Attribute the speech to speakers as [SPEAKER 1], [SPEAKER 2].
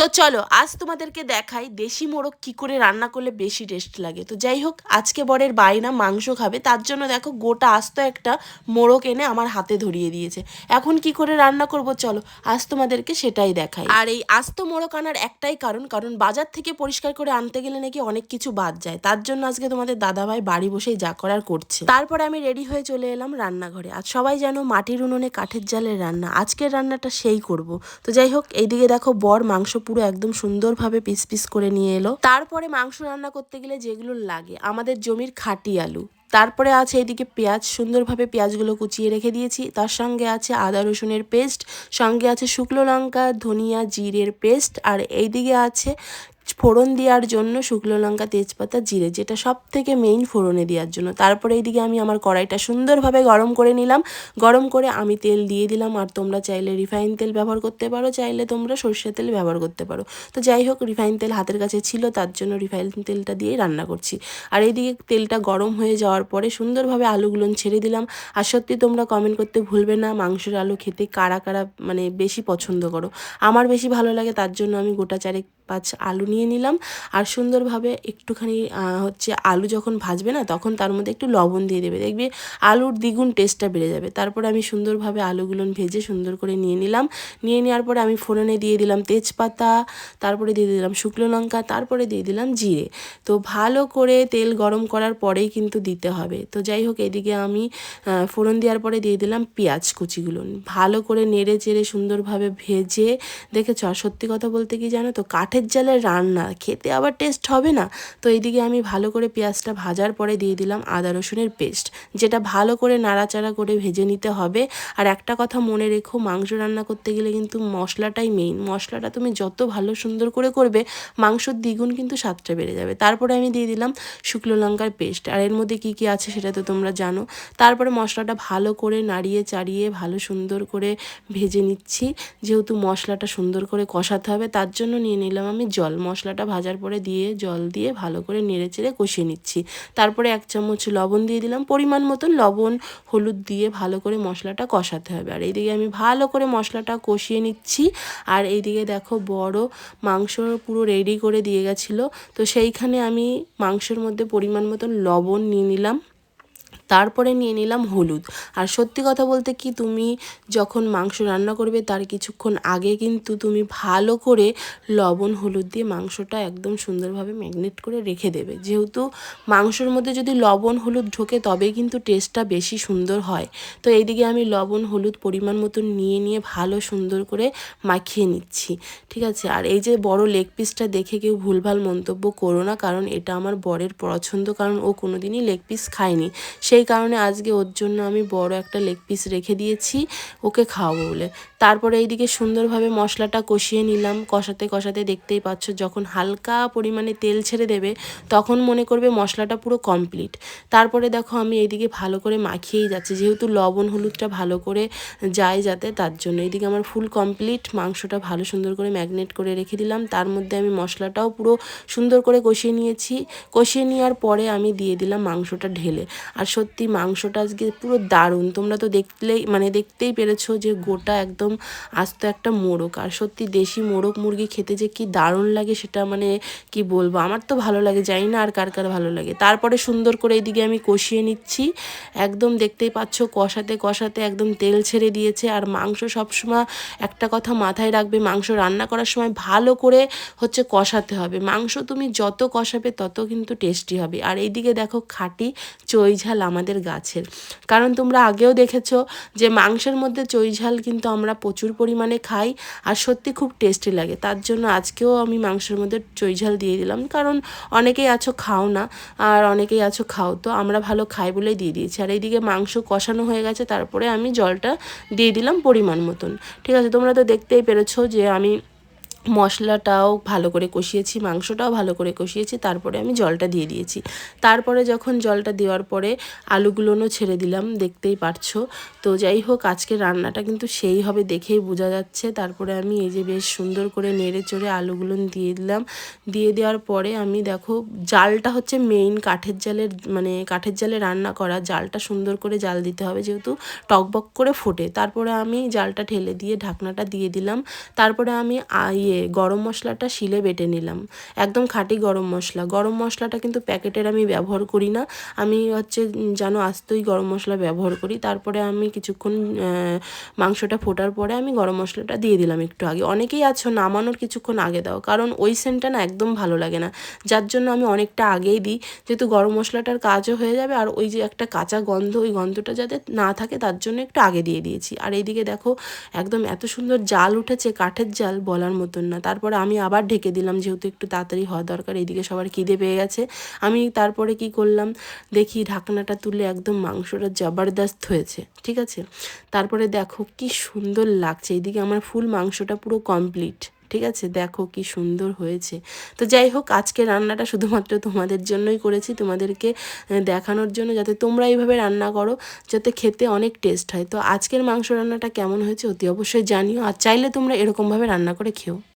[SPEAKER 1] তো চলো আজ তোমাদেরকে দেখাই দেশি মোরগ কি করে রান্না করলে বেশি টেস্ট লাগে। তো যাই হোক, আজকে বরের বায়না মাংস খাবে, তার জন্য দেখো গোটা আস্ত একটা মোরগ এনে আমার হাতে ধরিয়ে দিয়েছে। এখন কি করে রান্না করব চলো আজ তোমাদেরকে সেটাই দেখাই। আর এই আস্ত মোরগ আনার একটাই কারণ, কারণ বাজার থেকে পরিষ্কার করে আনতে গেলে নাকি অনেক কিছু বাদ যায়, তার জন্য আজকে তোমাদের দাদাভাই বাড়ি বসেই যা করার করছে। তারপরে আমি রেডি হয়ে চলে এলাম রান্নাঘরে। আজ সবাই যেন মাটির উনুনে কাঠের জালের রান্না, আজকের রান্নাটা সেই করব। তো যাই হোক, এইদিকে দেখো বর মাংস পুরো একদম সুন্দরভাবে পিস পিস করে নিয়ে এলো। তারপরে মাংস রান্না করতে গেলে যেগুলো লাগে, আমাদের জমির খাঁটি আলু, তারপরে আছে এদিকে পেঁয়াজ, সুন্দরভাবে পেঁয়াজগুলো কুচিয়ে রেখে দিয়েছি। তার সঙ্গে আছে আদা রসুনের পেস্ট, সঙ্গে আছে শুকনো লঙ্কা ধনিয়া জিরের পেস্ট, আর এইদিকে আছে ফোড়ন দেওয়ার জন্য শুকনো লঙ্কা তেজপাতা জিরে, যেটা সব থেকে মেইন ফোড়নে দেওয়ার জন্য। তারপরে এইদিকে আমি আমার কড়াইটা সুন্দরভাবে গরম করে নিলাম। গরম করে আমি তেল দিয়ে দিলাম, আর তোমরা চাইলে রিফাইন তেল ব্যবহার করতে পারো, চাইলে তোমরা সর্ষের তেল ব্যবহার করতে পারো। তো যাই হোক, রিফাইন তেল হাতের কাছে ছিল, তার জন্য রিফাইন তেলটা দিয়েই রান্না করছি। আর এইদিকে তেলটা গরম হয়ে যাওয়ার পরে সুন্দরভাবে আলুগুলো ছেড়ে দিলাম। আর সত্যি তোমরা কমেন্ট করতে ভুলবে না, মাংসের আলু খেতে কারা কারা মানে বেশি পছন্দ করো। আমার বেশি ভালো লাগে, তার জন্য আমি গোটা 4-5 আলু নিয়ে নিলাম। আর সুন্দরভাবে একটুখানি আলু যখন ভাজবে না, তখন তার মধ্যে একটু লবণ দিয়ে দেবে, দেখবি আলুর দ্বিগুণ টেস্টটা বেড়ে যাবে। তারপরে আমি সুন্দরভাবে আলুগুলো ভেজে সুন্দর করে নিয়ে নিলাম। নিয়ে নেওয়ার পরে আমি ফোড়নে দিয়ে দিলাম তেজপাতা, তারপরে দিয়ে দিলাম শুকনো লঙ্কা, তারপরে দিয়ে দিলাম জিরে। তো ভালো করে তেল গরম করার পরেই কিন্তু দিতে হবে। তো যাই হোক, এদিকে আমি ফোড়ন দেওয়ার পরে দিয়ে দিলাম পেঁয়াজ কুচিগুলো, ভালো করে নেড়ে চেড়ে সুন্দরভাবে ভেজে দেখেছো। আর সত্যি কথা বলতে কি জানো তো, কাঠের জালের রান্না খেতে আবার টেস্ট হবে না। তো এইদিকে আমি ভালো করে পেঁয়াজটা ভাজার পরে দিয়ে দিলাম আদা রসুনের পেস্ট, যেটা ভালো করে নাড়াচাড়া করে ভেজে নিতে হবে। আর একটা কথা মনে রেখো, মাংস রান্না করতে গেলে কিন্তু মশলাটাই মেইন। মশলাটা তুমি যত ভালো সুন্দর করে করবে, মাংসর দ্বিগুণ কিন্তু স্বাদটা বেড়ে যাবে। তারপরে আমি দিয়ে দিলাম শুকনো লঙ্কার পেস্ট, আর এর মধ্যে কী কী আছে সেটা তো তোমরা জানো। তারপরে মশলাটা ভালো করে নাড়িয়ে চাড়িয়ে ভালো সুন্দর করে ভেজে নিচ্ছি। যেহেতু মশলাটা সুন্দর করে কষাতে হবে, তার জন্য নিয়ে নিলাম আমি জল। মশলাটা ভাজার পরে দিয়ে জল দিয়ে ভালো করে নেড়ে চেড়ে কষিয়ে নিচ্ছি। তারপরে 1 চামচ লবণ দিয়ে দিলাম, পরিমাণ মতন লবণ হলুদ দিয়ে ভালো করে মশলাটা কষাতে হবে। আর এইদিকে আমি ভালো করে মশলাটা কষিয়ে নিচ্ছি। আর এইদিকে দেখো বড় মাংস পুরো রেডি করে দিয়ে গেছিলো। তো সেইখানে আমি মাংসের মধ্যে পরিমাণ মতন লবণ নিয়ে নিলাম, তারপরে নিয়ে নিলাম হলুদ। আর সত্যি কথা বলতে কি, তুমি যখন মাংস রান্না করবে তার কিছুক্ষণ আগে কিন্তু তুমি ভালো করে লবণ হলুদ দিয়ে মাংসটা একদম সুন্দরভাবে ম্যারিনেট করে রেখে দেবে। যেহেতু মাংসের মধ্যে যদি লবণ হলুদ ঢোকে তবেই কিন্তু টেস্টটা বেশি সুন্দর হয়। তো এইদিকে আমি লবণ হলুদ পরিমাণ মতন নিয়ে ভালো সুন্দর করে মাখিয়ে নিচ্ছি, ঠিক আছে। আর এই যে বড় লেগ পিসটা দেখে কেউ ভুলভাল মন্তব্য করো না, কারণ এটা আমার বরের পছন্দ, কারণ ও কোনোদিনই লেগ পিস খায়নি। সেই কারণে আজকে ওর জন্য আমি বড় একটা লেগ পিস রেখে দিয়েছি ওকে খাওয়াবো বলে। তারপরে এইদিকে সুন্দরভাবে মশলাটা কষিয়ে নিলাম। কষাতে কষাতে দেখতেই পাচ্ছ, যখন হালকা পরিমাণে তেল ছেড়ে দেবে তখন মনে করবে মশলাটা পুরো কমপ্লিট। তারপরে দেখো আমি এইদিকে ভালো করে মাখিয়েই যাচ্ছি, যেহেতু লবণ হলুদটা ভালো করে যায় যাতে, তার জন্য। এইদিকে আমার ফুল কমপ্লিট, মাংসটা ভালো সুন্দর করে ম্যারিনেট করে রেখে দিলাম। তার মধ্যে আমি মশলাটাও পুরো সুন্দর করে কষিয়ে নিয়েছি। কষিয়ে নেওয়ার পরে আমি দিয়ে দিলাম মাংসটা ঢেলে। আর সত্যি মাংসটা আজকে পুরো দারুণ, তোমরা তো দেখতেই পেরেছো যে গোটা একদম আস্ত একটা মোরগ। আর সত্যি দেশি মোরগ মুরগি খেতে যে কি দারুণ লাগে সেটা কি বলবো, আমার তো ভালো লাগে, জানি না আর কার কার ভালো লাগে। তারপরে সুন্দর করে এইদিকে আমি কষিয়ে নিচ্ছি, একদম দেখতেই পাচ্ছ কষাতে কষাতে একদম তেল ছেড়ে দিয়েছে। আর মাংস সবসময় একটা কথা মাথায় রাখবে, মাংস রান্না করার সময় ভালো করে কষাতে হবে। মাংস তুমি যত কষাবে তত কিন্তু টেস্টি হবে। আর এইদিকে দেখো খাঁটি চই ঝাল আমাদের গাছের, কারণ তোমরা আগেও দেখেছো যে মাংসের মধ্যে চই ঝাল কিন্তু আমরা প্রচুর পরিমাণে খাই, আর সত্যি খুব টেস্টি লাগে। তার জন্য আজকেও আমি মাংসের মধ্যে চই ঝাল দিয়ে দিলাম, কারণ অনেকেই আছো খাও না, আর অনেকেই আছো খাও, তো আমরা ভালো খাই বলেই দিয়ে দিয়েছি। আর এইদিকে মাংস কষানো হয়ে গেছে, তারপরে আমি জলটা দিয়ে দিলাম পরিমাণ মতন, ঠিক আছে। তোমরা তো দেখতেই পেরেছো যে আমি মশলাটাও ভালো করে কষিয়েছি, মাংসটাও ভালো করে কষিয়েছি, তারপরে আমি জলটা দিয়ে দিয়েছি। তারপরে যখন জলটা দেওয়ার পরে আলুগুলোও ছেড়ে দিলাম, দেখতেই পারছো। তো যাই হোক, আজকে রান্নাটা কিন্তু সেই হবে দেখেই বোঝা যাচ্ছে। তারপরে আমি এই যে বেশ সুন্দর করে নেড়ে চড়ে আলুগুলো দিয়ে দিলাম। দিয়ে দেওয়ার পরে আমি দেখো, জালটা মেইন, কাঠের জালে রান্না করা, জালটা সুন্দর করে জাল দিতে হবে, যেহেতু টকবক করে ফোটে। তারপরে আমি জালটা ঢেলে দিয়ে ঢাকনাটা দিয়ে দিলাম। তারপরে আমি গরম মশলাটা শিলে বেটে নিলাম, একদম খাঁটি গরম মশলা। গরম মশলাটা কিন্তু প্যাকেটের আমি ব্যবহার করি না, আমি হচ্ছে যেন আস্তই গরম মশলা ব্যবহার করি। তারপরে আমি কিছুক্ষণ মাংসটা ফোটার পরে আমি গরম মশলাটা দিয়ে দিলাম একটু আগে। অনেকেই আছো নামানোর কিছুক্ষণ আগে দাও, কারণ ওই সেন্টটা না একদম ভালো লাগে না, যার জন্য আমি অনেকটা আগেই দিই, যেহেতু গরম মশলাটার কাজও হয়ে যাবে আর ওই যে একটা কাঁচা গন্ধ, ওই গন্ধটা যাতে না থাকে তার জন্য একটু আগে দিয়ে দিয়েছি। আর এইদিকে দেখো একদম এত সুন্দর জাল উঠেছে, কাঠের জাল, বলার মতন না। তারপরে আমি আবার ঢেকে দিলাম, যেহেতু একটু তাড়াতাড়ি হওয়া দরকার, এইদিকে সবার খিদে পেয়ে গেছে। আমি তারপরে কি করলাম, দেখি ঢাকনাটা তুলে একদম মাংসটা জবরদস্ত হয়েছে, ঠিক আছে। তারপরে দেখো কি সুন্দর লাগছে, এইদিকে আমার ফুল মাংসটা পুরো কমপ্লিট, ঠিক আছে। দেখো কি সুন্দর হয়েছে। তো যাই হোক, আজকে রান্নাটা শুধুমাত্র তোমাদের জন্যই করেছি, তোমাদেরকে দেখানোর জন্য, যাতে তোমরা এইভাবে রান্না করো, যাতে খেতে অনেক টেস্ট হয়। তো আজকের মাংস রান্নাটা কেমন হয়েছে অতি অবশ্যই জানিও, আর চাইলে তোমরা এরকমভাবে রান্না করে খেও।